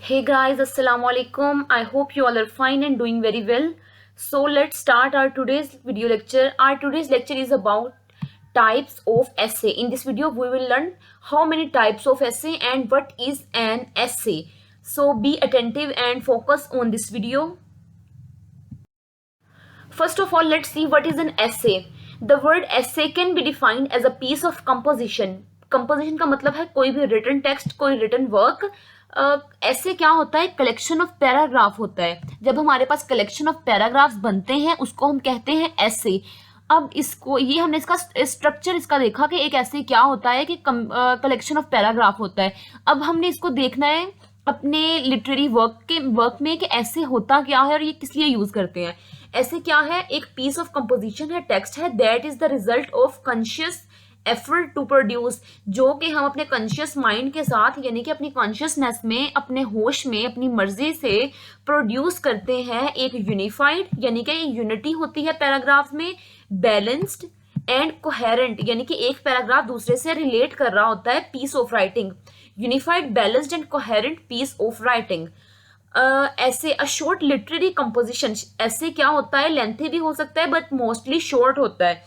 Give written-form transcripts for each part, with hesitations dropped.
Hey guys, Assalamu alaikum. I hope you all are fine and doing very well. So let's start our today's video lecture. Our today's lecture is about types of essay. In this video, we will learn how many types of essay and what is an essay. So be attentive and focus on this video. First of all, let's see what is an essay. The word essay can be defined as a piece of composition. Composition का मतलब है कोई भी written text, कोई written work. ऐसे क्या होता है, कलेक्शन ऑफ पैराग्राफ होता है. जब हमारे पास कलेक्शन ऑफ पैराग्राफ्स बनते हैं उसको हम कहते हैं ऐसे. अब इसको ये हमने इसका स्ट्रक्चर इसका देखा कि एक ऐसे क्या होता है कि कलेक्शन ऑफ पैराग्राफ होता है. अब हमने इसको देखना है अपने लिटरेरी वर्क में कि ऐसे होता क्या है और ये किस लिए यूज करते हैं. ऐसे क्या है, एक पीस ऑफ कंपोजिशन है, टेक्स्ट है, that is the result of conscious effort to produce, जो कि हम अपने कॉन्शियस माइंड के साथ यानी कि अपनी कॉन्शियसनेस में, अपने होश में, अपनी मर्जी से प्रोड्यूस करते हैं एक यूनिफाइड यानी कि यूनिटी होती है पैराग्राफ में, बैलेंस्ड एंड कोहेरेंट यानी कि एक पैराग्राफ दूसरे से रिलेट कर रहा होता है piece of writing. Unified, balanced and coherent piece of writing. Essay a short literary composition. ऐसे क्या होता है, लेंथी भी हो सकता है बट मोस्टली शॉर्ट होता है.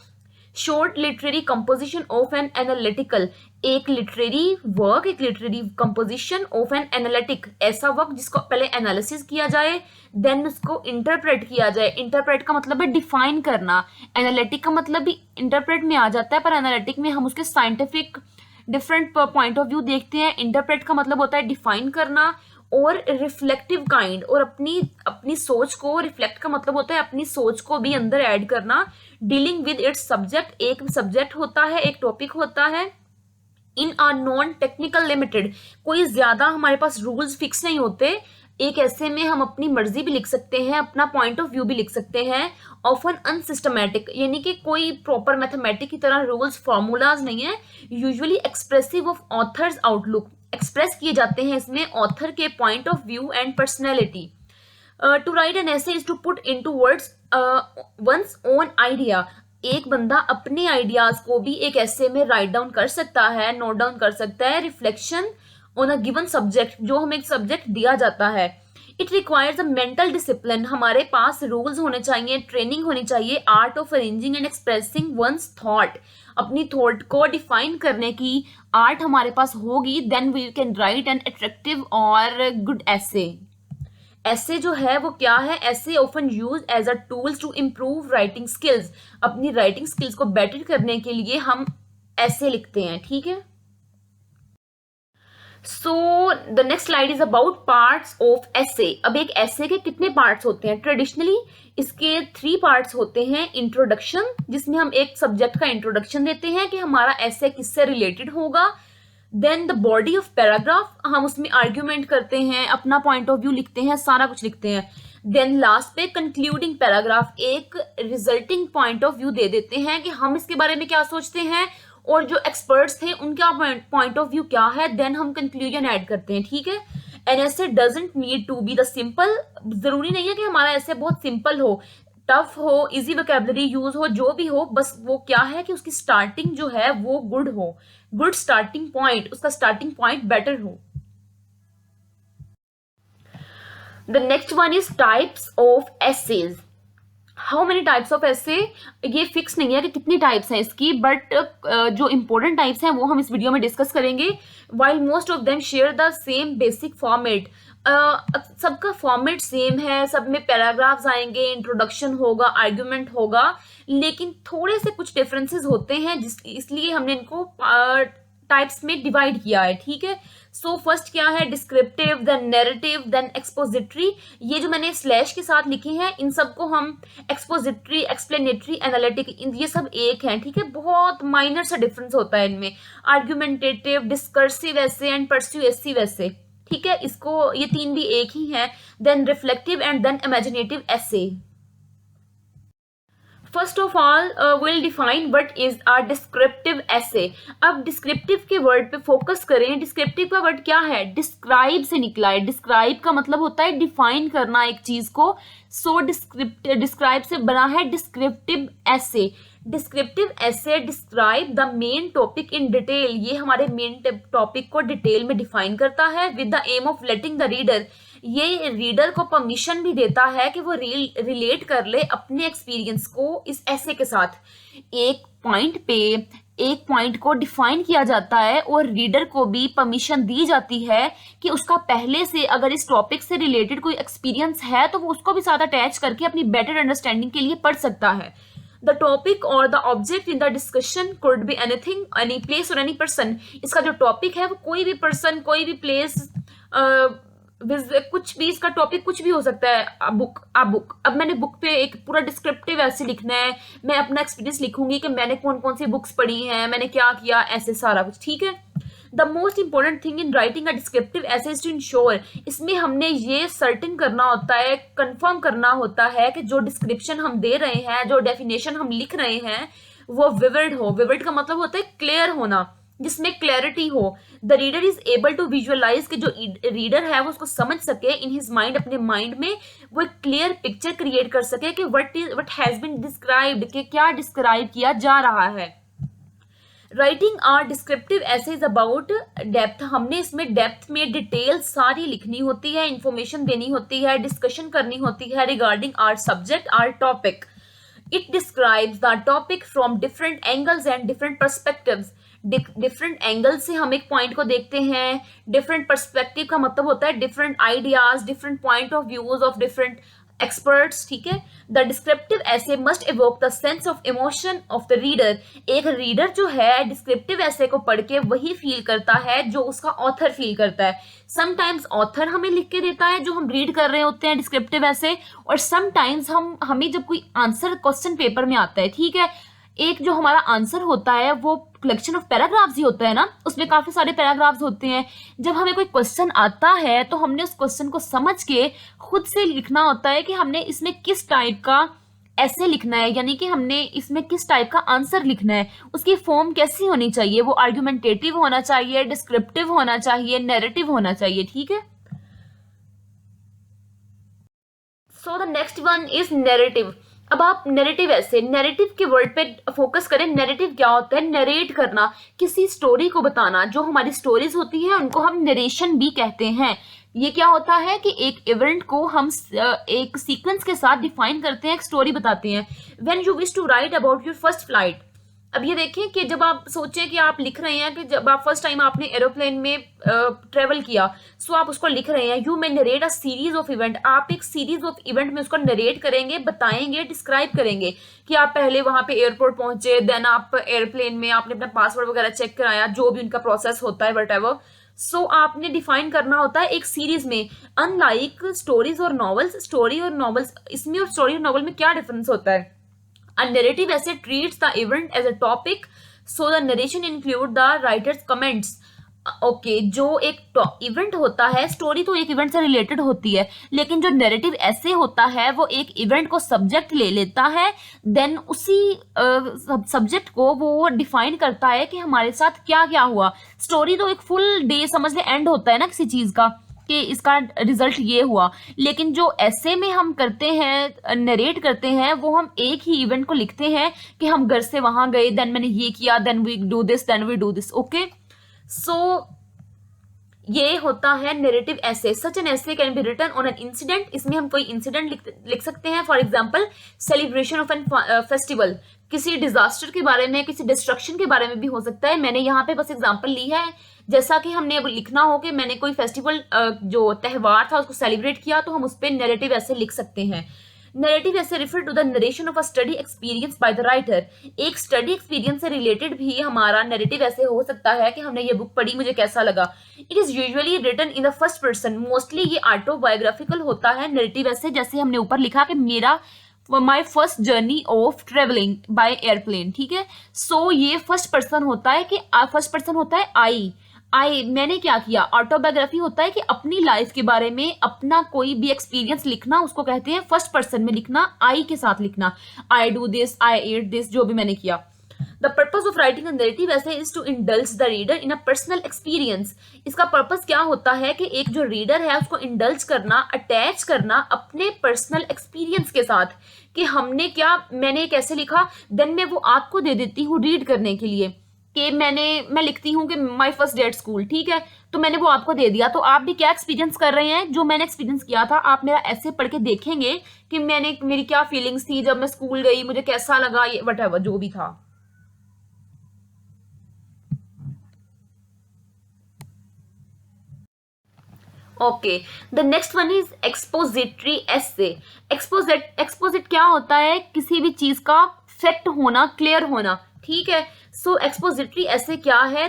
Short literary composition of an analytical, एक लिटरेरी वर्क, एक literary composition of an analytic, ऐसा वर्क जिसको पहले एनालिसिस किया जाए देन उसको इंटरप्रेट किया जाए. इंटरप्रेट का मतलब है डिफाइन करना. एनालिटिक का मतलब भी इंटरप्रेट में आ जाता है पर एनालिटिक में हम उसके scientific different point of view देखते हैं. इंटरप्रेट का मतलब होता है डिफाइन करना. और रिफ्लेक्टिव काइंड, और अपनी सोच को, रिफ्लेक्ट का मतलब होता है अपनी सोच को भी अंदर ऐड करना. डीलिंग विद इट्स सब्जेक्ट, एक सब्जेक्ट होता है, एक टॉपिक होता है. इन आर नॉन टेक्निकल लिमिटेड, कोई ज्यादा हमारे पास रूल्स फिक्स नहीं होते. एक ऐसे में हम अपनी मर्जी भी लिख सकते हैं, अपना पॉइंट ऑफ व्यू भी लिख सकते हैं. ऑफन अनसिस्टमैटिक यानी कि कोई प्रॉपर मैथमेटिक की तरह रूल्स फॉर्मूलाज नहीं है. Usually expressive of authors outlook, express किए जाते हैं इसमें ऑथर के point of view and personality. To write an essay is to put into words one's own idea. एक बंदा अपने आइडियाज को भी एक ऐसे में राइट डाउन कर सकता है, नोट डाउन कर सकता है. Reflection on a given subject, जो हमें एक सब्जेक्ट दिया जाता है. It requires a mental discipline, हमारे पास रूल्स होने चाहिए, ट्रेनिंग होनी चाहिए. Art of arranging and expressing one's thought, अपनी थॉट को डिफाइन करने की आर्ट हमारे पास होगी then we can write an attractive और गुड ऐसे. ऐसे जो है वो क्या है, essay often use as a tools to improve writing skills. अपनी राइटिंग स्किल्स को बेटर करने के लिए हम ऐसे लिखते हैं. ठीक है. So the next slide is about parts of ऐसे. अब एक ऐसे के कितने पार्ट्स होते हैं? ट्रेडिशनली इसके 3 पार्ट्स होते हैं. इंट्रोडक्शन, जिसमें हम एक सब्जेक्ट का इंट्रोडक्शन देते हैं कि हमारा ऐसे किससे रिलेटेड होगा. Then the body of paragraph, हम उसमें आर्ग्यूमेंट करते हैं, अपना पॉइंट ऑफ व्यू लिखते हैं, सारा कुछ लिखते हैं. देन लास्ट पे कंक्लूडिंग पैराग्राफ, एक रिजल्टिंग पॉइंट ऑफ व्यू दे देते हैं कि हम इसके बारे में क्या सोचते हैं और जो एक्सपर्ट्स थे उनका पॉइंट ऑफ व्यू क्या है. देन हम कंक्लूजन ऐड करते हैं. ठीक है. An essay doesn't need to be the simple, जरूरी नहीं है कि हमारा ऐसे बहुत सिंपल हो, टफ हो, इजी वोकैबुलरी यूज हो, जो भी हो, बस वो क्या है कि उसकी स्टार्टिंग जो है वो गुड हो, गुड स्टार्टिंग पॉइंट, उसका स्टार्टिंग पॉइंट बेटर हो. The next one is types of essays. How many types of essay, ये फिक्स नहीं है कि कितनी टाइप्स हैं इसकी, बट जो इंपॉर्टेंट टाइप्स हैं वो हम इस वीडियो में डिस्कस करेंगे. While most of them share the same basic format, सबका फॉर्मेट सेम है, सब में पैराग्राफ्स आएंगे, इंट्रोडक्शन होगा, आर्ग्यूमेंट होगा, लेकिन थोड़े से कुछ डिफरेंसेस होते हैं इसलिए हमने इनको टाइप्स में डिवाइड किया है. ठीक है. सो फर्स्ट क्या है, descriptive, then narrative, then expository. ये जो मैंने स्लैश के साथ लिखे हैं इन सबको हम एक्सपोजिटरी, एक्सप्लेनेटरी, एनालिटिक, ये सब एक हैं. ठीक है. बहुत माइनर सा डिफरेंस होता है इनमें. आर्ग्यूमेंटेटिव, डिस्कर्सिव ऐसे एंड परस्यूएसिव ऐसे. ठीक है. इसको ये 3 भी एक ही हैं. Then reflective and then imaginative essay. First of all will define what is a descriptive essay. अब डिस्क्रिप्टिव के वर्ड पे फोकस करें. डिस्क्रिप्टिव का वर्ड क्या है, डिस्क्राइब से निकला है. डिस्क्राइब का मतलब होता है डिफाइन करना एक चीज को. सो डिस्क्राइब से बना है descriptive essay. Descriptive essay describe the main topic in detail, ये हमारे मेन टॉपिक को डिटेल में डिफाइन करता है। With the aim of letting the reader, ये रीडर को परमिशन भी देता है कि वो रिलेट कर ले अपने एक्सपीरियंस को इस ऐसे के साथ। एक पॉइंट पे एक पॉइंट को डिफाइन किया जाता है और रीडर को भी परमिशन दी जाती है कि उसका पहले से अगर इस टॉपिक से रिलेटेड कोई एक्सपीरियंस है तो वो उसको भी साथ अटैच करके अपनी बेटर अंडरस्टैंडिंग के लिए पढ़ सकता है। द टॉपिक और the object in the discussion could be anything, any place और एनी पर्सन। इसका जो टॉपिक है वो कोई भी पर्सन, कोई भी प्लेस, कुछ भी, इसका टॉपिक कुछ भी हो सकता है। अब मैंने बुक पे एक पूरा डिस्क्रिप्टिव ऐसे लिखना है, मैं अपना एक्सपीरियंस लिखूंगी कि मैंने कौन कौन सी बुक्स पढ़ी हैं, मैंने क्या किया, ऐसे सारा कुछ, ठीक है। The most important thing in writing a descriptive ऐसे इज टू इंश्योर, इसमें हमने ये सर्टेन करना होता है, कंफर्म करना होता है कि जो डिस्क्रिप्शन हम दे रहे हैं, जो डेफिनेशन हम लिख रहे हैं, वो विविड हो। विविड का मतलब होता है क्लियर होना, जिसमें क्लैरिटी हो। The reader is able to visualise, कि जो रीडर है वो उसको समझ सके इन हिज माइंड, अपने माइंड में वो एक क्लियर पिक्चर क्रिएट कर सके कि व्हाट हैज बीन डिस्क्राइब्ड, कि क्या डिस्क्राइब किया जा रहा है। Writing our descriptive essays about depth, हमने इसमें डेप्थ में डिटेल सारी लिखनी होती है, इंफॉर्मेशन देनी होती है, डिस्कशन करनी होती है regarding our subject, our topic. It describes the topic from different angles and different perspectives, different angle से हम एक पॉइंट को देखते हैं। डिफरेंट पर्सपेक्टिव का मतलब होता है different ideas, different point of views of different experts, ठीक है। द डिस्क्रिप्टिव ऐसे must evoke the sense of emotion of the reader, एक रीडर जो है डिस्क्रिप्टिव ऐसे को पढ़ के वही फील करता है जो उसका ऑथर फील करता है। समटाइम्स ऑथर हमें लिख के देता है जो हम रीड कर रहे होते हैं डिस्क्रिप्टिव ऐसे, और समटाइम्स हमें जब कोई आंसर क्वेश्चन पेपर में आता है, ठीक है, एक जो हमारा आंसर होता है वो कलेक्शन ऑफ पैराग्राफ्स ही होता है ना, उसमें काफी सारे पैराग्राफ्स होते हैं। जब हमें कोई क्वेश्चन आता है तो हमने उस क्वेश्चन को समझ के खुद से लिखना होता है कि हमने इसमें किस टाइप का ऐसे लिखना है, यानी कि हमने इसमें किस टाइप का आंसर लिखना है, उसकी फॉर्म कैसी होनी चाहिए, वो आर्गुमेंटेटिव होना चाहिए, डिस्क्रिप्टिव होना चाहिए, नैरेटिव होना चाहिए, ठीक है। So the next one is narrative. अब आप नैरेटिव ऐसे, नैरेटिव के वर्ड पे फोकस करें। नैरेटिव क्या होता है? नरेट करना, किसी स्टोरी को बताना। जो हमारी स्टोरीज होती है उनको हम नरेशन भी कहते हैं। ये क्या होता है कि एक इवेंट को हम एक सीक्वेंस के साथ डिफाइन करते हैं, एक स्टोरी बताते हैं। When you wish to write about your first flight, अब ये देखें कि जब आप सोचें कि आप लिख रहे हैं कि जब आप फर्स्ट टाइम आपने एरोप्लेन में ट्रेवल किया, सो आप उसको लिख रहे हैं। You may narrate a series of event, आप एक सीरीज ऑफ इवेंट में उसको नरेट करेंगे, बताएंगे, डिस्क्राइब करेंगे कि आप पहले वहां पे एयरपोर्ट पहुंचे, देन आप एयरप्लेन में आपने अपना पासवर्ड वगैरह चेक कराया, जो भी उनका प्रोसेस होता है वटएवर। सो आपने डिफाइन करना होता है एक सीरीज में। अनलाइक स्टोरीज और नॉवेल्स, स्टोरी और नॉवेल्स, इसमें और स्टोरी और नॉवल में क्या डिफरेंस होता है? A narrative essay treats the event as a topic, so the narration include the writer's comments. Okay, जो एक इवेंट होता है, स्टोरी तो एक इवेंट से रिलेटेड होती है, लेकिन जो नैरेटिव ऐसे होता है वो एक इवेंट को सब्जेक्ट ले लेता है, देन उसी सब्जेक्ट को वो डिफाइन करता है कि हमारे साथ क्या क्या हुआ। स्टोरी तो एक फुल डे समझ ले एंड होता है ना किसी चीज का, कि इसका रिजल्ट ये हुआ, लेकिन जो ऐसे में हम करते हैं, नरेट करते हैं, वो हम एक ही इवेंट को लिखते हैं कि हम घर से वहां गए, देन मैंने ये किया, then we do this, then we do this. Okay, so ये होता है narrative essay. Such an essay can be written on an incident, इसमें हम कोई इंसिडेंट लिख सकते हैं। For example, celebration of an festival, किसी डिजास्टर के बारे में, किसी डिस्ट्रक्शन के बारे में भी हो सकता है। मैंने यहाँ पे बस एग्जाम्पल ली है, जैसा कि हमने अब लिखना हो कि मैंने कोई फेस्टिवल जो त्योहार था उसको सेलिब्रेट किया, तो हम उस पर नैरेटिव ऐसे लिख सकते हैं। Narrative essay refer to the narration of a study experience by the writer, एक स्टडी एक्सपीरियंस से रिलेटेड भी हमारा नैरेटिव ऐसे हो सकता है कि हमने ये बुक पढ़ी, मुझे कैसा लगा। It is usually written in the first person, mostly ये ऑटोबायोग्राफिकल होता है नैरेटिव ऐसे, जैसे हमने ऊपर लिखा कि मेरा my first journey of travelling bye airplane, ठीक है। सो ये फर्स्ट पर्सन होता है कि फर्स्ट पर्सन होता है आई मैंने क्या किया। ऑटोबायोग्राफी होता है कि अपनी लाइफ के बारे में अपना कोई भी एक्सपीरियंस लिखना, उसको कहते हैं फर्स्ट पर्सन में लिखना, आई के साथ लिखना। I do this, I ate this, जो भी मैंने किया। The purpose of writing a narrative essay is to indulge the reader in a personal experience. इसका पर्पज क्या होता है कि एक जो रीडर है उसको इंडल्ज करना, अटैच करना अपने पर्सनल एक्सपीरियंस के साथ, कि हमने क्या, मैंने कैसे लिखा, देन मैं वो आपको दे देती हूँ रीड करने के लिए, कि मैं लिखती हूँ कि my first day at school, ठीक है, तो मैंने वो आपको दे दिया, तो आप भी क्या एक्सपीरियंस कर रहे हैं, जो मैंने एक्सपीरियंस किया था, आप मेरा ऐसे पढ़ के देखेंगे कि मेरी क्या फीलिंग्स थी जब मैं स्कूल गई, मुझे कैसा लगा, ये वट जो भी था। Okay, the next one is expository essay. एक्सपोजिट क्या होता है, किसी भी चीज का फैक्ट होना, क्लियर होना, ठीक है। सो एक्सपोजिटरी ऐसे क्या है,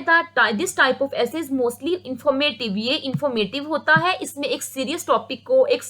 दिस टाइप ऑफ ऐसे इज मोस्टली इंफॉर्मेटिव, ये इंफॉर्मेटिव होता है, इसमें एक सीरियस टॉपिक को, एक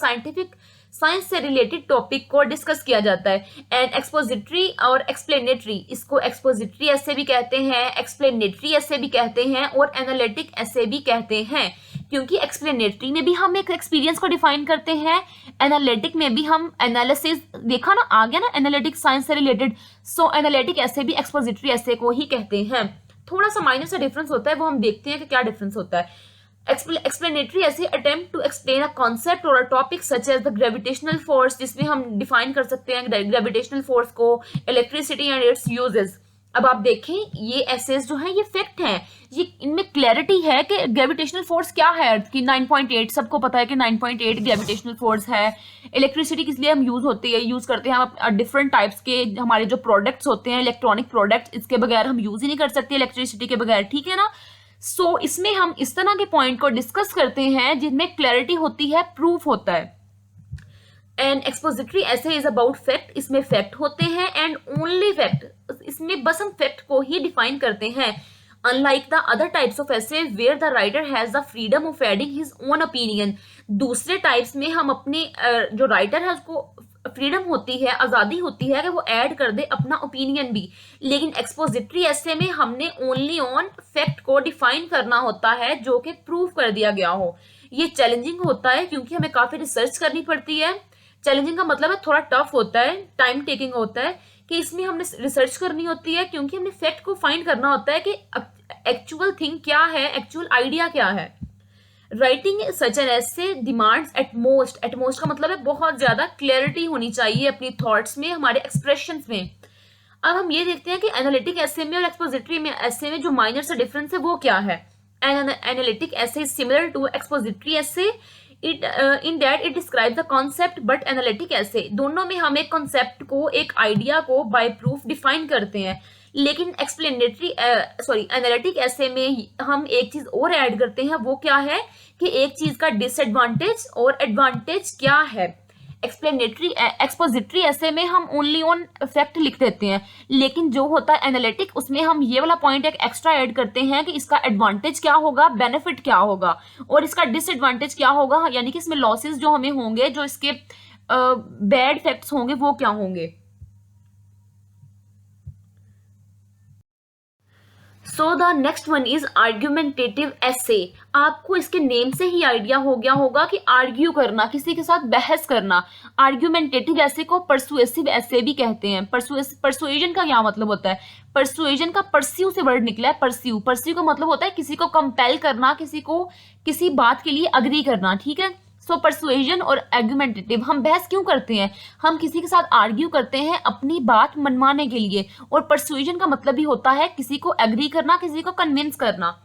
साइंस से रिलेटेड टॉपिक को डिस्कस किया जाता है। एंड एक्सपोजिटरी और एक्सप्लेनेटरी, इसको एक्सपोजिटरी ऐसे भी कहते हैं, एक्सप्लेनेटरी ऐसे भी कहते हैं, और एनालिटिक ऐसे भी कहते हैं, क्योंकि एक्सप्लेनेटरी में भी हम एक एक्सपीरियंस को डिफाइन करते हैं, एनालिटिक में भी हम एनालिसिस, देखा ना, आ गया ना एनालिटिक साइंस से रिलेटेड। सो एनालिटिक ऐसे भी एक्सपोजिटरी ऐसे को ही कहते हैं। थोड़ा सा माइनर सा डिफरेंस होता है, वो हम देखते हैं कि क्या डिफरेंस होता है। Explanatory essay attempt to explain a concept और a topic such as the gravitational force, जिसमें हम डिफाइन कर सकते हैं ग्रेविटेशनल फोर्स को, इलेक्ट्रिसिटी एंड इट्स यूजेस। अब आप देखें, ये एसेस जो है ये फैक्ट हैं, ये इनमें क्लैरिटी है कि ग्रेविटेशनल फोर्स क्या है अर्थ की, 9.8, सबको पता है कि 9.8 ग्रेविटेशनल फोर्स है। इलेक्ट्रिसिटी किस लिए हम यूज करते हैं, हम डिफरेंट टाइप्स के हमारे जो प्रोडक्ट्स होते हैं, इलेक्ट्रॉनिक प्रोडक्ट्स, इसके बगैर हम यूज ही नहीं कर सकते, इलेक्ट्रिसिटी के बगैर, ठीक है ना। सो इसमें हम इस तरह के पॉइंट को डिस्कस करते हैं जिनमें क्लैरिटी होती है, प्रूफ होता है। एंड एक्सपोजिटरी ऐसे इज अबाउट फैक्ट, इसमें फैक्ट होते हैं एंड ओनली फैक्ट, इसमें बस हम फैक्ट को ही डिफाइन करते हैं। Unlike the other types of essay where the writer has the freedom of adding his own opinion, दूसरे टाइप्स में हम अपने जो राइटर है उसको फ्रीडम होती है, आजादी होती है कि वो ऐड कर दे अपना ओपिनियन भी, लेकिन एक्सपोजिटरी ऐसे में हमने ओनली ऑन फैक्ट को डिफाइन करना होता है जो कि प्रूव कर दिया गया हो। ये चैलेंजिंग होता है क्योंकि हमें काफी रिसर्च करनी पड़ती है। चैलेंजिंग का मतलब है थोड़ा टफ होता है, टाइम टेकिंग होता है, कि इसमें हमने रिसर्च करनी होती है, क्योंकि हमने फैक्ट को फाइंड करना होता है कि एक्चुअल थिंग क्या है, एक्चुअल आइडिया क्या है। राइटिंग सच एन ऐसे डिमांड्स एटमोस्ट का मतलब है बहुत ज्यादा क्लैरिटी होनी चाहिए अपनी थॉट्स में, हमारे एक्सप्रेशंस में। अब हम ये देखते हैं कि एनालिटिक ऐसे में और एक्सपोजिटरी में ऐसे में जो माइनर सा डिफरेंस है वो क्या है। एनालिटिक ऐसे इज सिमिलर टू एक्सपोजिटरी ऐसे, in that it describes the concept, but analytic ऐसे दोनों में हम एक कॉन्सेप्ट को, एक आइडिया को बाय प्रूफ डिफाइन करते हैं, लेकिन एनालिटिक ऐसे में हम एक चीज और ऐड करते हैं, वो क्या है कि एक चीज का डिसएडवांटेज और एडवांटेज क्या है। एक्सपोजिटरी ऐसे में हम ओनली ऑन फैक्ट लिख देते हैं, लेकिन जो होता है एनालिटिक उसमें हम ये वाला पॉइंट एक एक्स्ट्रा ऐड करते हैं कि इसका एडवांटेज क्या होगा, बेनिफिट क्या होगा, और इसका डिसएडवांटेज क्या होगा, यानी कि इसमें लॉसेस जो हमें होंगे, जो इसके बैड फैक्ट्स होंगे वो क्या होंगे। So the next one is argumentative ऐसे। आपको इसके नेम से ही आइडिया हो गया होगा कि आर्ग्यू करना, किसी के साथ बहस करना। आर्ग्यूमेंटेटिव ऐसे को परसुएसिव ऐसे भी कहते हैं। परसुएजन का क्या मतलब होता है, परसुएजन का परस्यू से वर्ड निकला है, परस्यू का मतलब होता है किसी को कंपेल करना, किसी को किसी बात के लिए अग्री करना, ठीक है। सो परसुएजन और आर्ग्यूमेंटेटिव, हम बहस क्यों करते हैं, हम किसी के साथ आर्ग्यू करते हैं अपनी बात मनवाने के लिए, और परसुएजन का मतलब भी होता है किसी को एग्री करना, किसी को कन्विंस करना।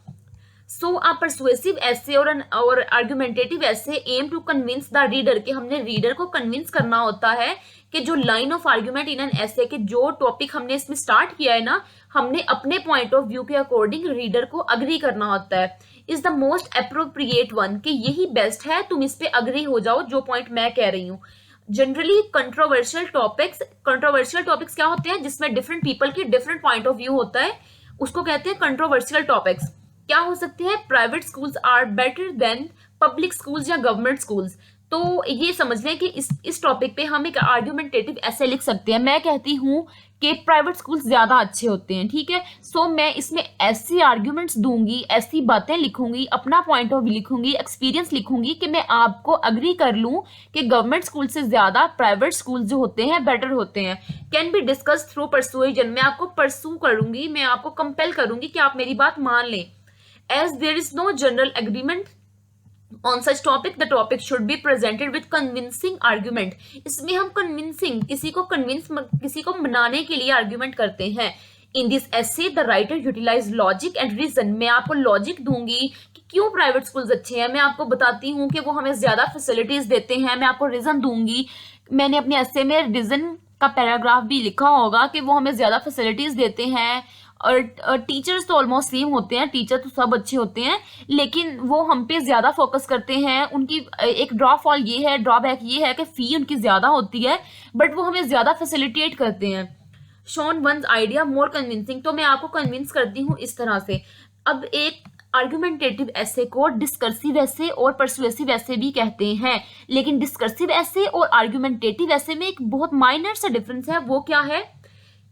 सो आ परसुएसिव ऐसे और argumentative essay aim to convince the reader, कि हमने रीडर को कन्विंस करना होता है कि जो line of argument in an ऐसे, के जो टॉपिक हमने इसमें स्टार्ट किया है ना, हमने अपने पॉइंट ऑफ व्यू के अकॉर्डिंग रीडर को अग्री करना होता है। Is the most appropriate one, कि यही बेस्ट है, तुम इस पे अग्री हो जाओ जो पॉइंट मैं कह रही हूँ। जनरली कंट्रोवर्शियल टॉपिक्स क्या होते हैं, जिसमें डिफरेंट पीपल की डिफरेंट पॉइंट ऑफ व्यू होता है, उसको कहते हैं कंट्रोवर्शियल टॉपिक्स। क्या हो सकते हैं, private schools are better than public schools या गवर्नमेंट स्कूल्स। तो ये समझ लें कि इस टॉपिक पे हम एक आर्ग्यूमेंटेटिव ऐसे लिख सकते हैं। मैं कहती हूँ कि प्राइवेट स्कूल्स ज़्यादा अच्छे होते हैं, ठीक है। सो मैं इसमें ऐसी आर्ग्यूमेंट्स दूंगी, ऐसी बातें लिखूंगी, अपना पॉइंट ऑफ व्यू लिखूंगी, एक्सपीरियंस लिखूंगी कि मैं आपको अग्री कर लूँ कि गवर्नमेंट स्कूल से ज़्यादा प्राइवेट स्कूल जो होते हैं बेटर होते हैं। कैन बी डिस्कस थ्रू परसुएजन, मैं आपको परसू करूंगी, मैं आपको कंपेल करूंगी कि आप मेरी बात मान लें। As there is no general agreement on such topic, the topic should be presented with convincing argument. इसमें हम कन्विंसिंग, किसी को मनाने के लिए आर्ग्यूमेंट करते हैं। In this essay the writer utilise logic and reason, मैं आपको लॉजिक दूंगी कि क्यों प्राइवेट स्कूल्स अच्छे हैं, मैं आपको बताती हूँ कि वो हमें ज्यादा फैसिलिटीज देते हैं, मैं आपको रीजन दूंगी। मैंने अपने एसे में रीजन का पैराग्राफ भी लिखा होगा कि वो हमें ज्यादा फैसिलिटीज देते हैं। और टीचर्स तो ऑलमोस्ट सेम होते हैं, टीचर तो सब अच्छे होते हैं, लेकिन वो हम पे ज़्यादा फोकस करते हैं। उनकी एक ड्रॉफॉल ये है, ड्रॉबैक ये है कि फ़ी उनकी ज़्यादा होती है, बट वो हमें ज़्यादा फैसिलिटेट करते हैं। Shown one's idea more convincing, तो मैं आपको कन्विंस करती हूँ इस तरह से। अब एक आर्गुमेंटेटिव ऐसे को डिस्कर्सिव ऐसे और परसुएसिव ऐसे भी कहते हैं, लेकिन डिस्कर्सिव ऐसे और आर्गुमेंटेटिव ऐसे में एक बहुत माइनर सा डिफरेंस है। वो क्या है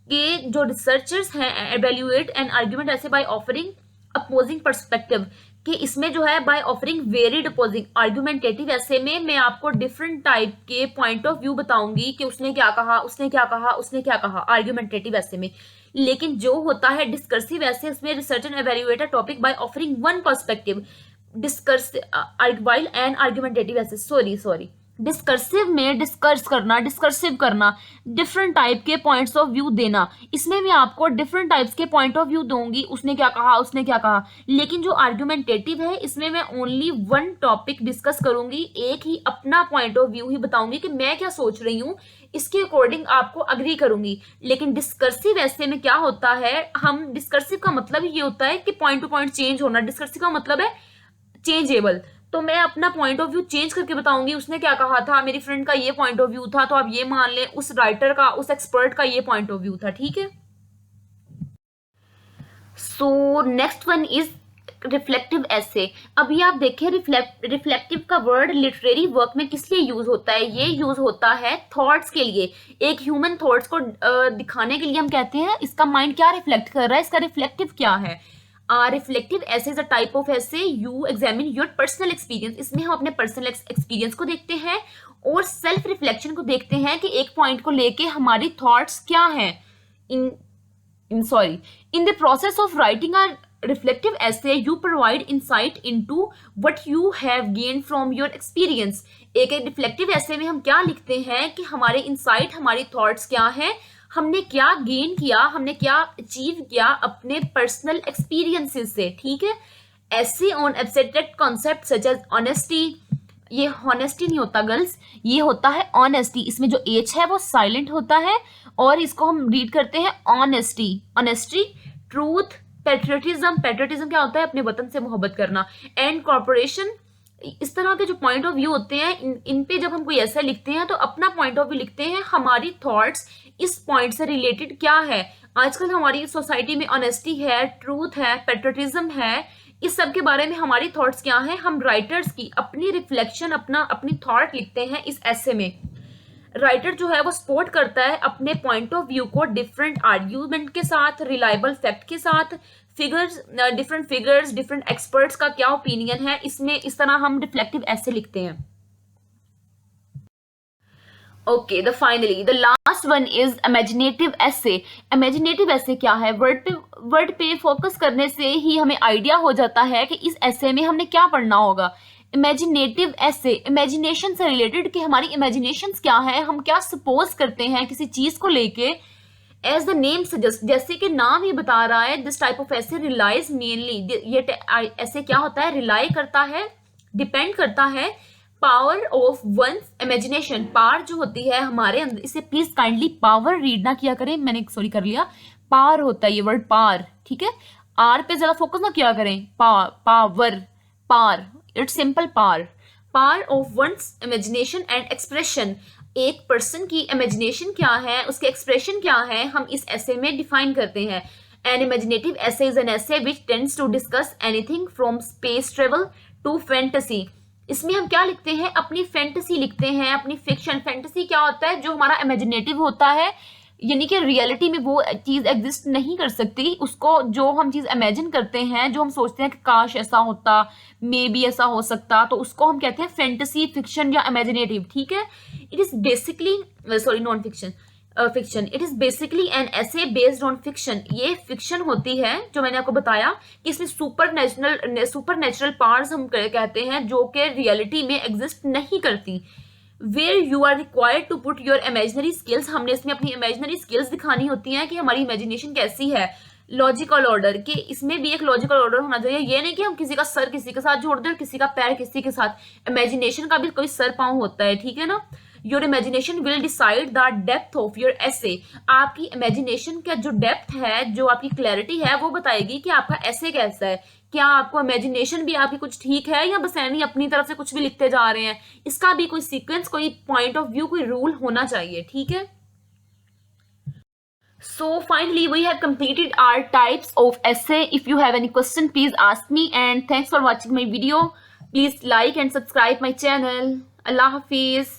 कि जो रिसर्चर्स हैं एवेल्युएट एन आर्ग्यूमेंट ऐसे बाय ऑफरिंग अपोजिंग पर्सपेक्टिव, कि इसमें जो है by offering varied opposing. Argumentative ऐसे में मैं आपको डिफरेंट टाइप के पॉइंट ऑफ व्यू बताऊंगी कि उसने क्या कहा, उसने क्या कहा, उसने क्या कहा, आर्ग्यूमेंटेटिव ऐसे में। लेकिन जो होता है डिस्कर्सिव ऐसे, उसमें research and evaluate a topic by offering one perspective. While an argumentative essay sorry discursive में डिस्कर्सिव करना, डिफरेंट टाइप के पॉइंट्स ऑफ व्यू देना। इसमें मैं आपको डिफरेंट टाइप्स के पॉइंट ऑफ व्यू दूंगी, उसने क्या कहा, उसने क्या कहा। लेकिन जो आर्गुमेंटेटिव है, इसमें मैं ओनली वन टॉपिक डिस्कस करूंगी, एक ही अपना पॉइंट ऑफ व्यू ही बताऊंगी कि मैं क्या सोच रही हूँ, इसके अकॉर्डिंग आपको अग्री करूंगी। लेकिन डिस्कर्सिव ऐसे में क्या होता है, हम डिस्कर्सिव का मतलब ये होता है कि पॉइंट टू पॉइंट चेंज होना। डिस्कर्सिव का मतलब है चेंजेबल, तो मैं अपना पॉइंट ऑफ व्यू चेंज करके बताऊंगी। उसने क्या कहा था, मेरी फ्रेंड का ये पॉइंट ऑफ व्यू था, तो आप ये मान लें उस राइटर का, उस एक्सपर्ट का ये पॉइंट ऑफ व्यू था, ठीक है। So next one is reflective ऐसे। अभी आप देखिए रिफ्लेक्टिव का वर्ड लिटरेरी वर्क में किस लिए यूज होता है। ये यूज होता है थॉट्स के लिए, एक ह्यूमन थॉट्स को दिखाने के लिए हम कहते हैं इसका माइंड क्या रिफ्लेक्ट कर रहा है, इसका रिफ्लेक्टिव क्या है। रिफ्लेक्टिव ऐसे इज अ टाइप ऑफ ऐसे you examine your personal experience. इसमें हम अपने पर्सनल एक्सपीरियंस को देखते हैं और सेल्फ रिफ्लेक्शन को देखते हैं कि एक पॉइंट को लेके हमारी थॉट्स क्या हैं। In the process of writing our reflective essay you provide insight into what you have gained from your experience। एक रिफ्लेक्टिव ऐसे में हम क्या लिखते हैं कि हमारे इंसाइट, हमारी थॉट्स क्या हैं, हमने क्या गेन किया, हमने क्या अचीव किया अपने पर्सनल एक्सपीरियंसेस से, ठीक है। Essay on abstract concept such as honesty, ये हॉनेस्टी नहीं होता गर्ल्स, ये होता है ऑनेस्टी। इसमें जो एच है वो साइलेंट होता है और इसको हम रीड करते हैं ऑनेस्टी। ऑनेस्टी, ट्रूथ, पैट्रियटिज्म क्या होता है, अपने वतन से मोहब्बत करना, एंड कॉर्पोरेशन। इस तरह के जो पॉइंट ऑफ व्यू होते हैं, इन पे जब हम कोई ऐसा लिखते हैं तो अपना पॉइंट ऑफ व्यू लिखते हैं, हमारी थॉट्स इस पॉइंट से रिलेटेड क्या है। आजकल हमारी सोसाइटी में ऑनेस्टी है, ट्रूथ है, पैट्रियटिज्म है, इस सब के बारे में हमारी थॉट्स क्या है। हम राइटर्स की अपनी रिफ्लेक्शन, अपनी थॉट लिखते हैं इस ऐसे में। राइटर जो है वो सपोर्ट करता है अपने पॉइंट ऑफ व्यू को डिफरेंट आर्ग्यूमेंट के साथ, रिलायबल फैक्ट के साथ, डिफरेंट फिगर्स, डिफरेंट एक्सपर्ट्स का क्या ओपिनियन है, इसमें इस तरह हम रिफ्लेक्टिव ऐसे लिखते हैं। Okay, finally the last one is imaginative ऐसे। इमेजिनेटिव ऐसे क्या है, वर्ड पे फोकस करने से ही हमें आइडिया हो जाता है कि इस ऐसे में हमने क्या पढ़ना होगा। इमेजिनेटिव ऐसे, इमेजिनेशन से रिलेटेड कि हमारी इमेजिनेशंस क्या है, हम क्या सपोज करते हैं किसी चीज को लेके। एज द नेम सजेस्ट, जैसे कि नाम ही बता रहा है, दिस टाइप ऑफ ऐसे रिलाइज मेनली, ये ऐसे क्या होता है, रिलाई करता है, डिपेंड करता है power of one's imagination. Power जो होती है हमारे अंदर, इसे प्लीज काइंडली पावर रीड ना किया करें, मैंने सॉरी कर लिया, पावर होता है ये वर्ड पावर, ठीक है। आर पे ज्यादा फोकस ना किया करें, power, it's simple power of one's imagination and expression. एक पर्सन की इमेजिनेशन क्या है, उसके एक्सप्रेशन क्या है, हम इस ऐसे में डिफाइन करते हैं। An imaginative essay is an essay which tends to discuss anything from space travel to fantasy. इसमें हम क्या लिखते हैं, अपनी फैंटेसी लिखते हैं, अपनी फिक्शन। फैंटेसी क्या होता है, जो हमारा इमेजिनेटिव होता है, यानी कि रियलिटी में वो चीज़ एग्जिस्ट नहीं कर सकती, उसको जो हम चीज़ इमेजिन करते हैं, जो हम सोचते हैं कि काश ऐसा होता, मे बी ऐसा हो सकता, तो उसको हम कहते हैं फैंटेसी, फिक्शन या इमेजिनेटिव। ठीक है। It is basically sorry non fiction, fiction. It is basically an essay based on fiction. ये फिक्शन होती है, जो मैंने आपको बताया कि इसमें सुपर नेचुरल पार्ट्स हम कहते हैं जो कि रियलिटी में एग्जिस्ट नहीं करती। Where you are required to put your imaginary skills, हमने इसमें अपनी इमेजिनरी स्किल्स दिखानी होती हैं कि हमारी इमेजिनेशन कैसी है। लॉजिकल ऑर्डर, कि इसमें भी एक लॉजिकल ऑर्डर होना चाहिए। ये नहीं कि हम किसी का सर किसी के साथ जोड़ दें और किसी का पैर किसी के साथ। इमेजिनेशन का भी कोई सर पांव होता है, ठीक है ना। Your imagination will decide the depth of your एसे। आपकी इमेजिनेशन का जो डेप्थ है, जो आपकी क्लैरिटी है, वो बताएगी कि आपका एसे कैसा है। क्या आपको इमेजिनेशन भी आपकी कुछ ठीक है, या बस यानी अपनी तरफ से कुछ भी लिखते जा रहे हैं। इसका भी कोई सीक्वेंस, कोई पॉइंट ऑफ व्यू, कोई रूल होना चाहिए। ठीक है। So finally we have completed our types of essay. If you have any question, please ask me, and thanks for watching my video. Please like and subscribe my channel. Allah Hafiz.